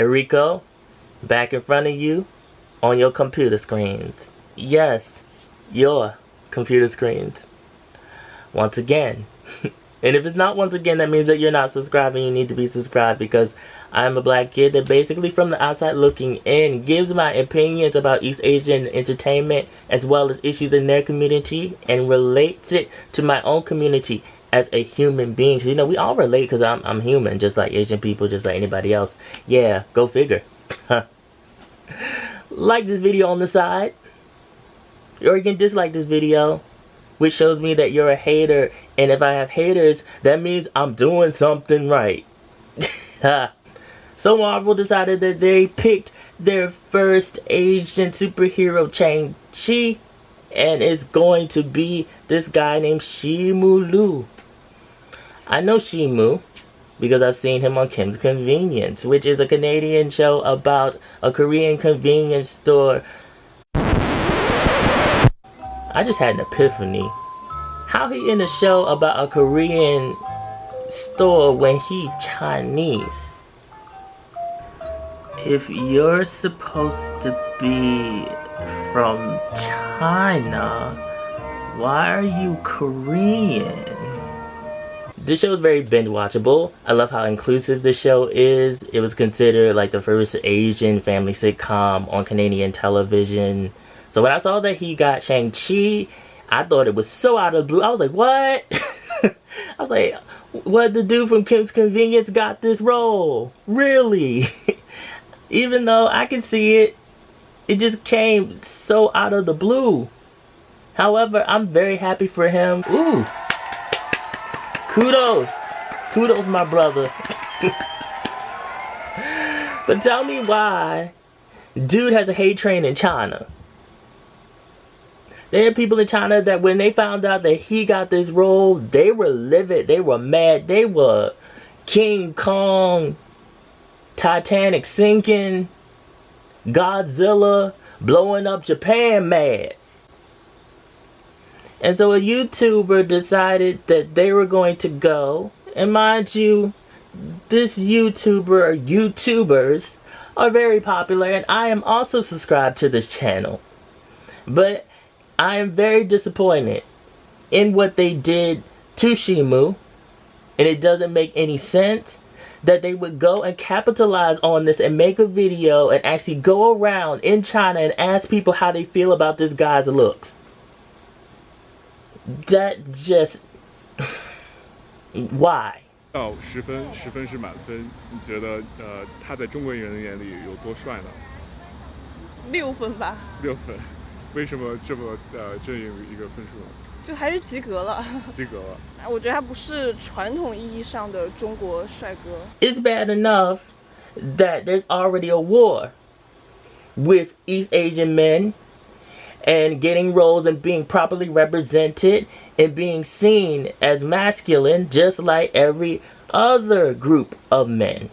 Rico, back in front of you on your computer screens. Yes, your computer screens. Once again. And if it's not once again, that means that you're not subscribing. You need to be subscribed, because I'm a black kid that basically from the outside looking in gives my opinions about East Asian entertainment as well as issues in their community and relates it to my own community as a human being. 'Cause, you know, we all relate because I'm human, just like Asian people, just like anybody else. Yeah, go figure. Like this video on the side, or you can dislike this video, which shows me that you're a hater, and if I have haters, that means I'm doing something right. So Marvel decided that they picked their first Asian superhero, Shang Chi, and it's going to be this guy named Simu Liu. I know Simu because I've seen him on Kim's Convenience, which is a Canadian show about a Korean convenience store. I just had an epiphany. How he in a show about a Korean store when he Chinese? If you're supposed to be from China, why are you Korean? This show is very binge watchable. I love how inclusive the show is. It was considered like the first Asian family sitcom on Canadian television. So when I saw that he got Shang-Chi, I thought it was so out of the blue. I was like, what? I was like, what, the dude from Kim's Convenience got this role? Really? Even though I can see it, it just came so out of the blue. However, I'm very happy for him. Ooh. Kudos. Kudos, my brother. But tell me why dude has a hate train in China. There are people in China that when they found out that he got this role, they were livid, they were mad, they were King Kong, Titanic sinking, Godzilla blowing up Japan mad. And so a YouTuber decided that they were going to go, and mind you, this YouTuber or YouTubers are very popular, and I am also subscribed to this channel. But I am very disappointed in what they did to Simu, and it doesn't make any sense that they would go and capitalize on this and make a video and actually go around in China and ask people how they feel about this guy's looks. That just... why? 到10分，10分是满分。你觉得他在中国人眼里有多帅呢？6分吧。6分，为什么这么正一个分数呢？就还是及格了。及格了。我觉得他不是传统意义上的中国帅哥。It's bad enough that there's already a war with East Asian men and getting roles and being properly represented and being seen as masculine just like every other group of men.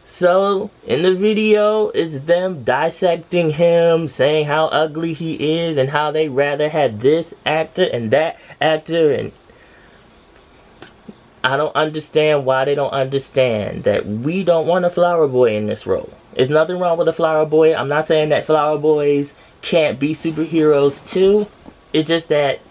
So in the video it's them dissecting him, saying how ugly he is and how they rather had this actor and that actor, and I don't understand why they don't understand that we don't want a flower boy in this role. There's nothing wrong with a flower boy. I'm not saying that flower boys can't be superheroes too. It's just that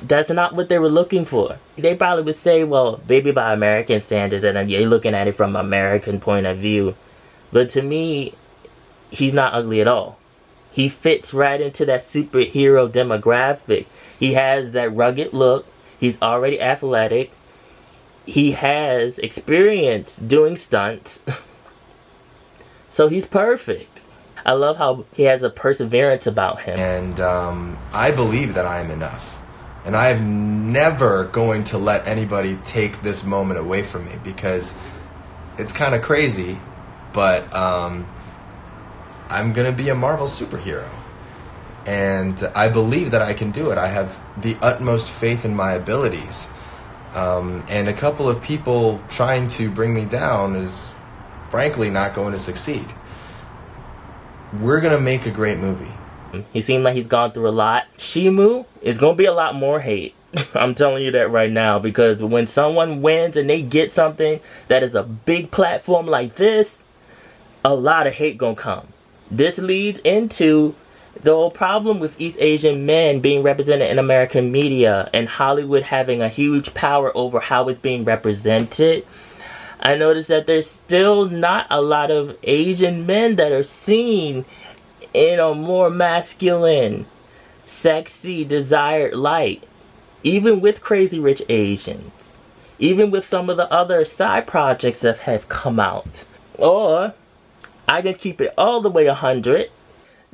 that's not what they were looking for. They probably would say, well, maybe by American standards, and you're looking at it from an American point of view. But to me, he's not ugly at all. He fits right into that superhero demographic. He has that rugged look. He's already athletic. He has experience doing stunts. So he's perfect. I love how he has a perseverance about him. And I believe that I am enough. And I am never going to let anybody take this moment away from me, because it's kind of crazy, but I'm going to be a Marvel superhero. And I believe that I can do it. I have the utmost faith in my abilities. And a couple of people trying to bring me down is frankly not going to succeed. We're going to make a great movie. He seemed like he's gone through a lot. Simu is going to be a lot more hate. I'm telling you that right now, because when someone wins and they get something that is a big platform like this, a lot of hate gonna come. This leads into the whole problem with East Asian men being represented in American media and Hollywood having a huge power over how it's being represented. I noticed that there's still not a lot of Asian men that are seen in a more masculine, sexy, desired light. Even with Crazy Rich Asians. Even with some of the other side projects that have come out. Or, I can keep it all the way 100.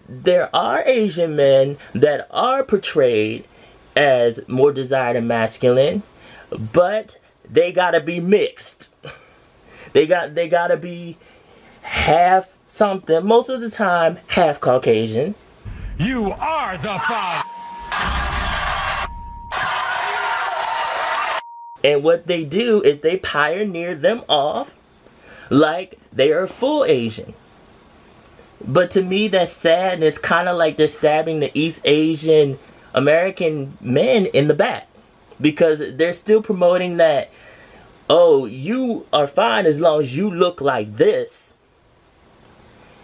There are Asian men that are portrayed as more desired and masculine, but they gotta be mixed. They gotta be half something, most of the time half Caucasian. You are the father. And what they do is they pioneer them off like they are full Asian. But to me, that's sad, and it's kind of like they're stabbing the East Asian American men in the back. Because they're still promoting that, oh, you are fine as long as you look like this.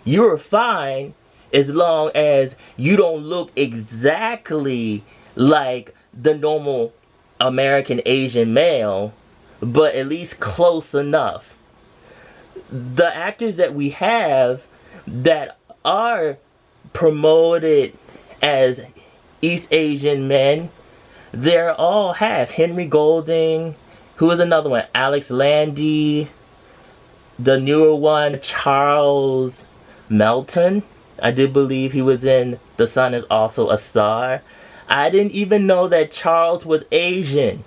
You're fine as long as you don't look exactly like the normal American Asian male, but at least close enough. The actors that we have that are promoted as East Asian men, they're all half. Henry Golding, who is another one? Alex Landy, the newer one, Charles Melton. I do believe he was in The Sun Is Also a Star. I didn't even know that Charles was Asian.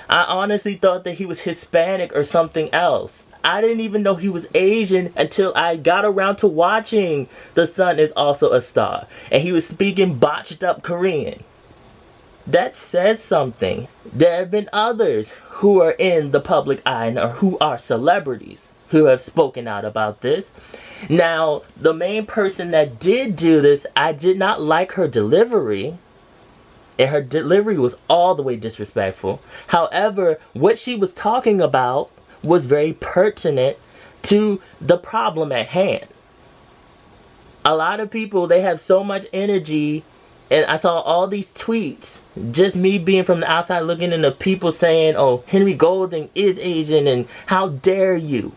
I honestly thought that he was Hispanic or something else. I didn't even know he was Asian until I got around to watching The Sun Is Also a Star. And he was speaking botched up Korean. That says something. There have been others who are in the public eye or who are celebrities who have spoken out about this. Now, the main person that did do this, I did not like her delivery. And her delivery was all the way disrespectful. However, what she was talking about was very pertinent to the problem at hand. A lot of people, they have so much energy, and I saw all these tweets, just me being from the outside looking into people saying, oh, Henry Golding is Asian and how dare you.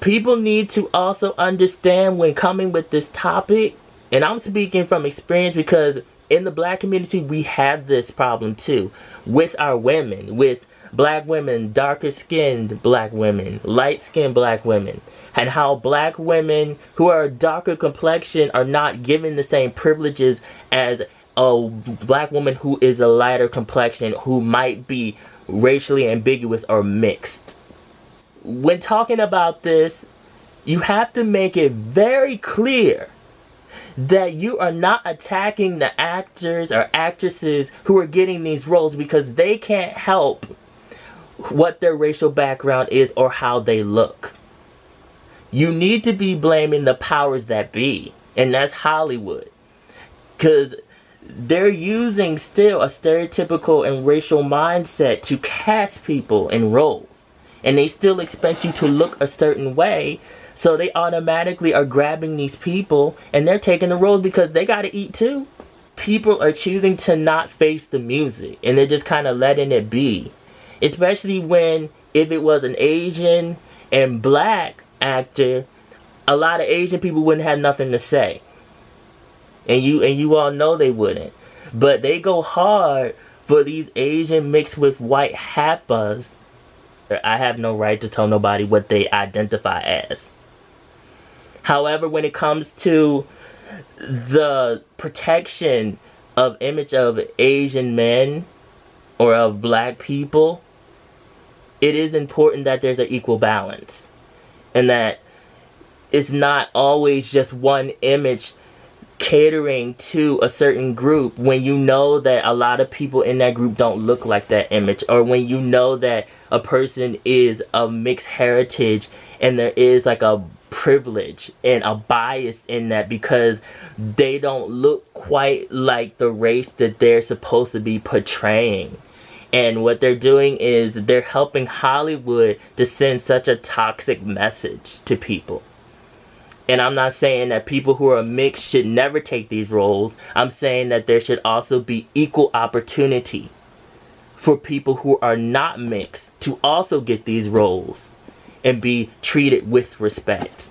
People need to also understand when coming with this topic, and I'm speaking from experience because in the black community we have this problem too with our women, with black women, darker skinned black women, light skinned black women, and how black women who are darker complexion are not given the same privileges as a black woman who is a lighter complexion who might be racially ambiguous or mixed. When talking about this, you have to make it very clear that you are not attacking the actors or actresses who are getting these roles because they can't help what their racial background is or how they look. You need to be blaming the powers that be, and that's Hollywood. Because they're using still a stereotypical and racial mindset to cast people in roles. And they still expect you to look a certain way, so they automatically are grabbing these people and they're taking the roles because they gotta eat too. People are choosing to not face the music and they're just kind of letting it be. Especially when, if it was an Asian and black actor, a lot of Asian people wouldn't have nothing to say. And you all know they wouldn't. But they go hard for these Asian mixed with white happas. I have no right to tell nobody what they identify as. However, when it comes to the protection of image of Asian men or of black people, it is important that there's an equal balance. And that it's not always just one image catering to a certain group when you know that a lot of people in that group don't look like that image, or when you know that a person is of mixed heritage and there is like a privilege and a bias in that because they don't look quite like the race that they're supposed to be portraying. And what they're doing is they're helping Hollywood to send such a toxic message to people. And I'm not saying that people who are mixed should never take these roles. I'm saying that there should also be equal opportunity for people who are not mixed to also get these roles and be treated with respect.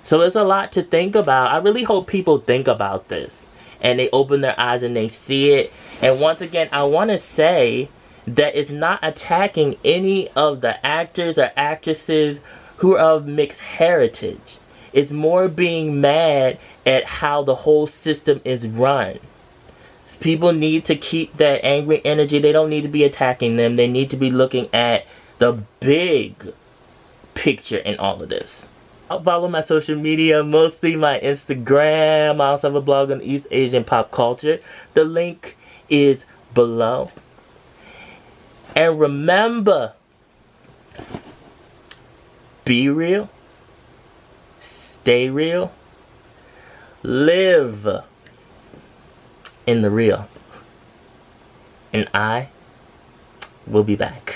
So there's a lot to think about. I really hope people think about this and they open their eyes and they see it. And once again, I want to say that it's not attacking any of the actors or actresses who are of mixed heritage. It's more being mad at how the whole system is run. People need to keep that angry energy. They don't need to be attacking them. They need to be looking at the big picture in all of this. I'll follow my social media, mostly my Instagram. I also have a blog on East Asian pop culture. The link is below. And remember, be real, stay real, live in the real. And I will be back.